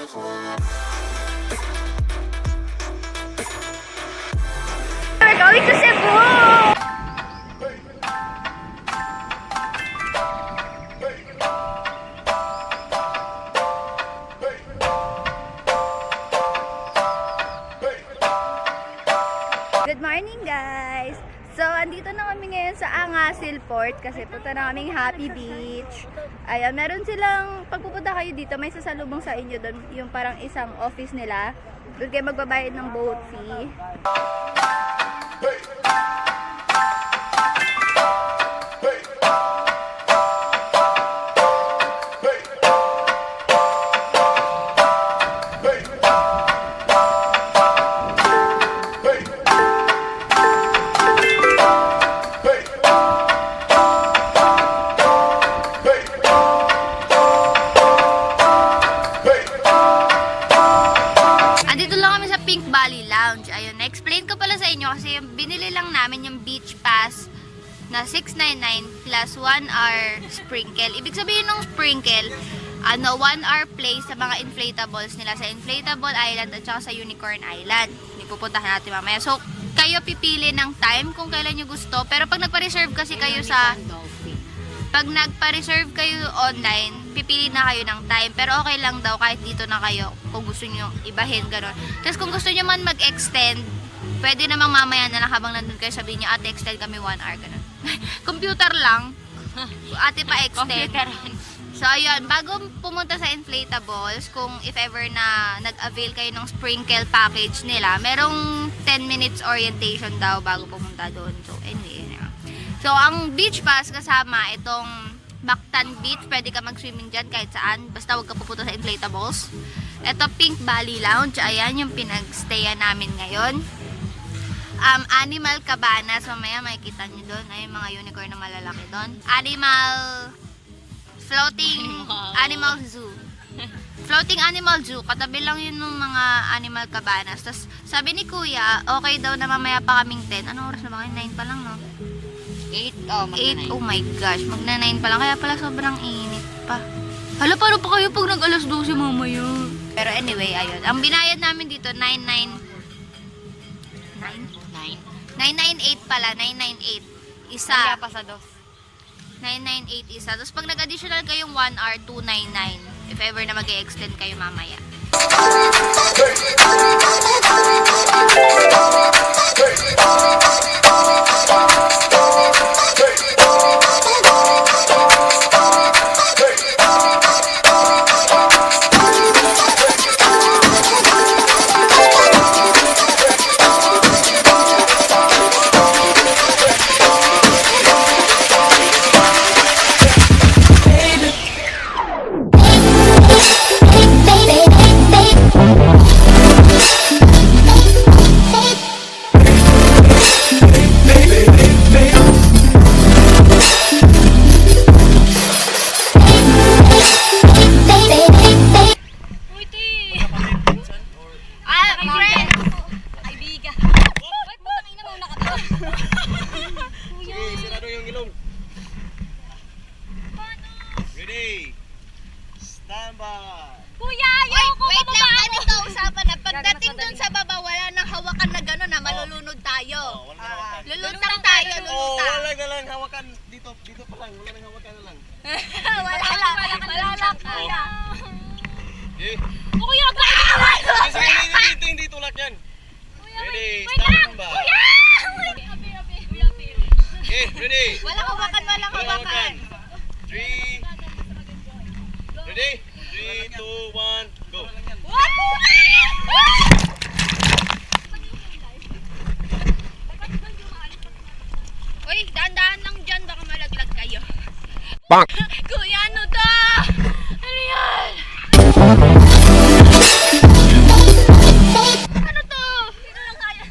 We're going to Cebu! Good morning guys! So, andito na kami ngayon sa Angasil Port kasi punta na kaming Happy Beach. Ayan, meron silang, pagpupunta kayo dito, may sasalubong sa inyo doon, yung parang isang office nila. Doon kayo magbabayad ng boat fee. Kasi binili lang namin yung beach pass na 699 plus 1 hour sprinkle. Ibig sabihin ng sprinkle, 1 hour play sa mga inflatables nila sa Inflatable Island at saka sa Unicorn Island. Hindi pupuntahan natin mamaya. So, kayo pipili ng time kung kailan nyo gusto. Pero pag nagpa-reserve kasi kayo online, pipili na kayo ng time. Pero okay lang daw kahit dito na kayo kung gusto nyo ibahin, gano'n. Tapos kung gusto nyo man mag-extend, pwede namang mamaya na lang habang nandun kayo sabihin nyo, ate, extend kami 1 hour, ganun. Computer lang. Ate, pa-extend. So, ayun, bago pumunta sa inflatables, kung if ever na nag-avail kayo ng sprinkle package nila, merong 10 minutes orientation daw bago pumunta doon. So, anyway, so, ang beach pass kasama itong Mactan Beach, pwede ka mag-swimming dyan kahit saan, basta huwag ka pupunta sa inflatables. Ito, Pink Valley Lounge, ayan yung pinag-stayan namin ngayon. Animal Cabanas, mamaya makikita nyo doon, ay mga unicorn na malalaki doon. Floating Animal Zoo. Floating Animal Zoo, katabi lang yun ng mga Animal Cabanas. Tapos sabi ni Kuya, okay daw na mamaya pa kaming 10. Anong oras na ba? 9 pa lang, no? 8, oh my gosh, magna 9 pa lang, kaya pala sobrang init pa. Hala, paano pa kayo pag nag-alas 12 mamaya? Pero anyway, ayun. Ang binayad namin dito, 998 pala, 998 isa. Kaya pa sa 2. 998 isa. Tapos pag nag-additional kayong 1 hour, 299. If ever na mag-e-extend kayo mamaya. Ready? Stand by. Kuya, ayoko! Wait lang, ganito usapan na. Pagdating dun sa baba, wala nang hawakan na gano'n na malulunod tayo. Lulutang tayo, lulutang. Wala na lang hawakan. Dito pa lang. Wala nang hawakan na lang. Wala lang, kuya. Kuya, hindi tulak yan. Ready? Stand by. Okay, ready? Walang hawakan. 3. Ready? 3, 2, 1, go. Uy, dahan-dahan lang dyan, baka malaglag kayo. Bang! Kuya, ano to? Ano yan? Ano to? Dito lang kaya.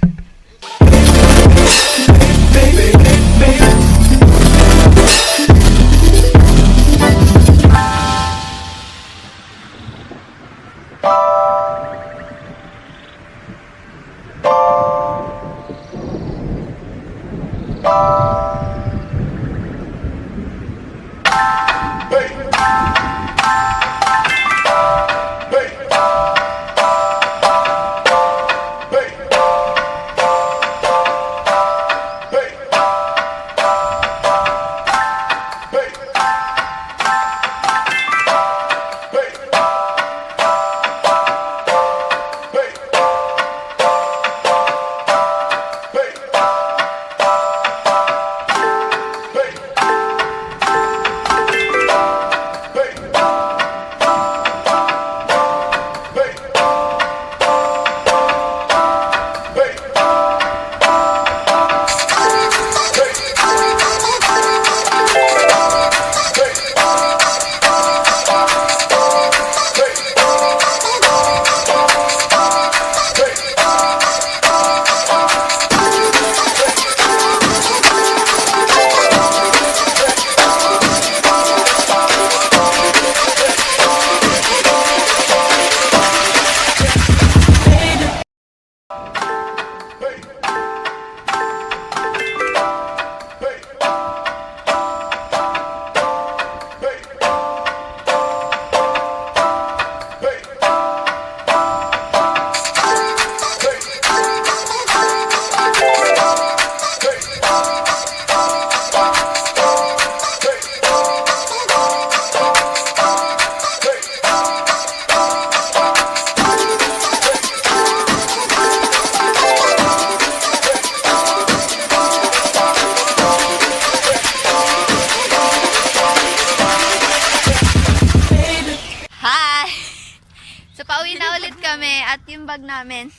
pauwi na ulit kami at yung bag namin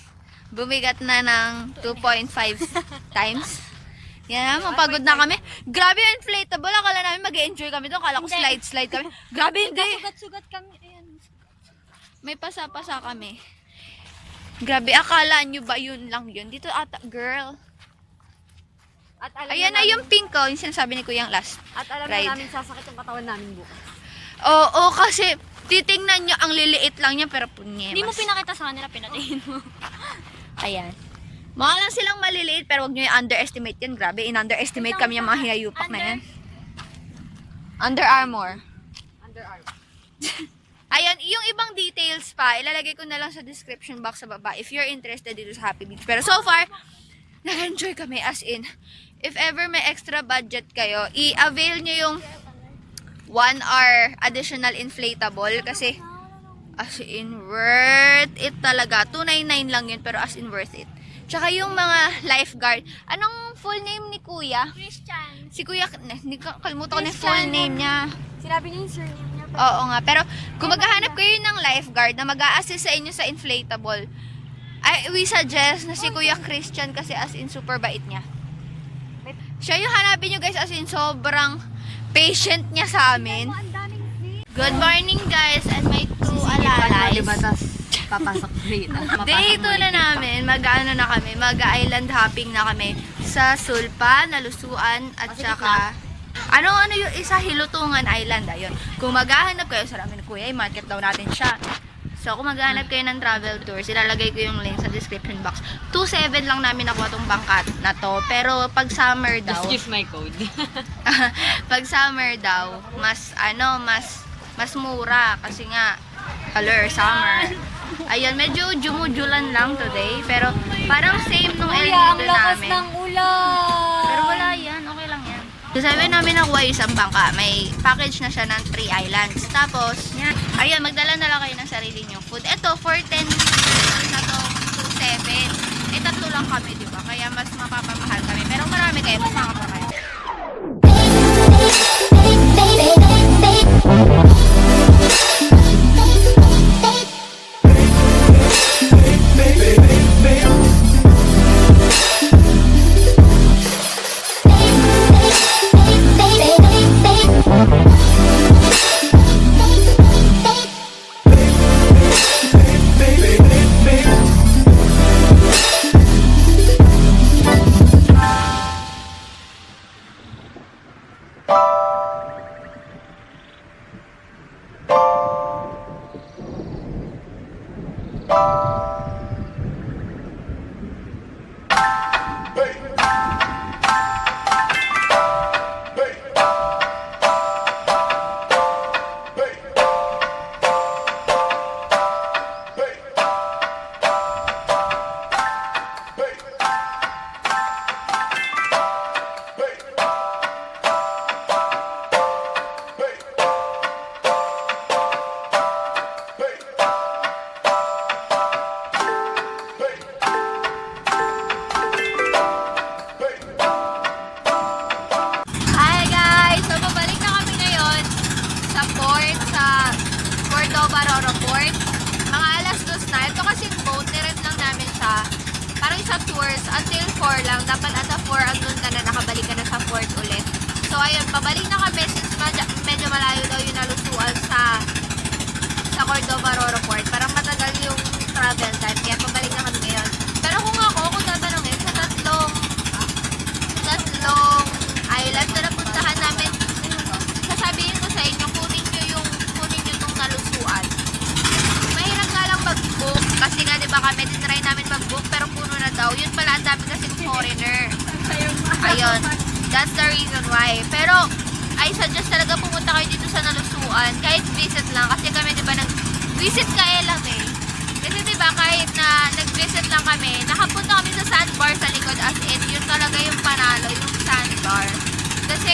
bumigat na ng 2.5 times. Yan, mapagod na kami. Grabe yung inflatable. Akala namin mag-enjoy kami doon. Akala ko slide kami. Grabe, hindi. Sugat-sugat kami. Ayan. May pasa-pasa kami. Grabe, akala nyo ba yun lang yun? Dito ata, girl. At alam Ayan na yung pink ko. Yung sinasabi ni Kuyang last. At alam ride. na namin sasakit yung katawan namin bukas. Oo, kasi titingnan nyo, ang liliit lang niya, pero punye. Hindi mo pinakita sa kanila, pinatingin mo. Ayan. Mga lang silang maliliit, pero wag nyo i-underestimate yan. Grabe, in-underestimate kami yung mga hiyayupak na yan. Under Armour. Underarm. Ayan, yung ibang details pa, ilalagay ko na lang sa description box sa baba if you're interested dito sa Happy Beach. Pero so far, nag-enjoy kami as in. If ever may extra budget kayo, i-avail nyo yung 1 hour additional inflatable kasi as in worth it talaga. 299 lang yun pero as in worth it. Tsaka yung mga lifeguard. Anong full name ni Kuya? Christian. Si Kuya, kalimutan ko na yung full name niya. Sinabi niya yung surname niya. Oo nga, pero kung maghahanap kayo ng lifeguard na mag-a-assist sa inyo sa inflatable, we suggest na si Kuya Christian kasi as in super bait niya. Siya yung hanapin nyo guys, as in sobrang patient niya sa amin. Ang daming fish. Good morning guys and my crew alalay. Diba, tas papasok dito. Day 2 na namin, mag-ano na kami, mag-island hopping na kami sa Sulpa, Nalusuan at saka ano yung isa, Hilutungan Island. Ayun. Kung maghahanap kayo sa ramen kuya, i-market daw natin siya. So kung maghahanap kayo ng travel tours, ilalagay ko yung link sa description box. 2.7 lang namin nakuha tong bangkat na to, pero pag summer daw, Just give my code. pag summer daw, mas mura kasi nga color summer. Ayun, medyo jumujulan lang today, pero parang same nung El Kuya, ang Nido lakas namin. ng ulan. Pero wala yan, okay lang yan. So sabi namin nakuha yung isang bangka, may package na siya ng 3 islands. Tapos, yan. Ayun, magdala na lang kayo ng sarili niyong food. Ito, for 10 na to, 2.7. Eh, tatlo lang kami, di ba? Kaya mas mapapamahal kami. Pero marami kayo, mas makapamahal kayo. Until 4 lang. Dapat at 4 andun ka na, nakabalik ka na sa 4 ulit. So, ayun, pabalik na kami since medyo malayo daw yung nalusuan sa Cordova Roro Port. Parang matagal yung travel time, kaya pabalik na kami ngayon. Pero kung tatanungin, sa tatlong island na napuntahan namin, sasabihin ko sa inyo, kunin nyo itong nalusuan. Mahirap nga lang mag-book, kasi nga diba kami, tinry namin mag-book, pero puno na daw. Yun pala, ang dami kasing foreigner. Ayun, that's the reason why. Pero, I suggest talaga pumunta kayo dito sa nalusuan, kahit visit lang, kasi kami diba nag-visit kaya lang eh. Kasi diba kahit na nag-visit lang kami, nakapunta kami sa sandbar sa likod, as in, yun talaga yung panalo, yung sandbar. Kasi,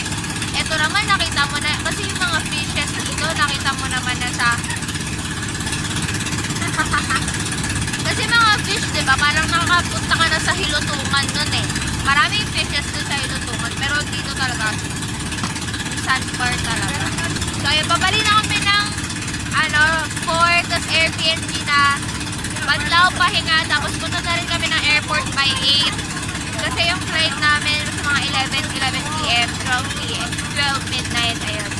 eto naman, nakita mo na, kasi yung mga fishes dito, nakita mo naman na sa kasi mga fish, diba, parang nakapunta ka na sa Hilutungan nun eh. Maraming fishes dun sa Hilutungan, pero dito talaga, sandbar talaga. So, ayun, babalik na kami ng, port, tapos Airbnb na magpahinga. Tapos punta na rin kami ng airport by 8. Kasi yung flight namin sa mga 11 p.m., 12 p.m., 12 midnight, ayun.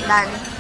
Done.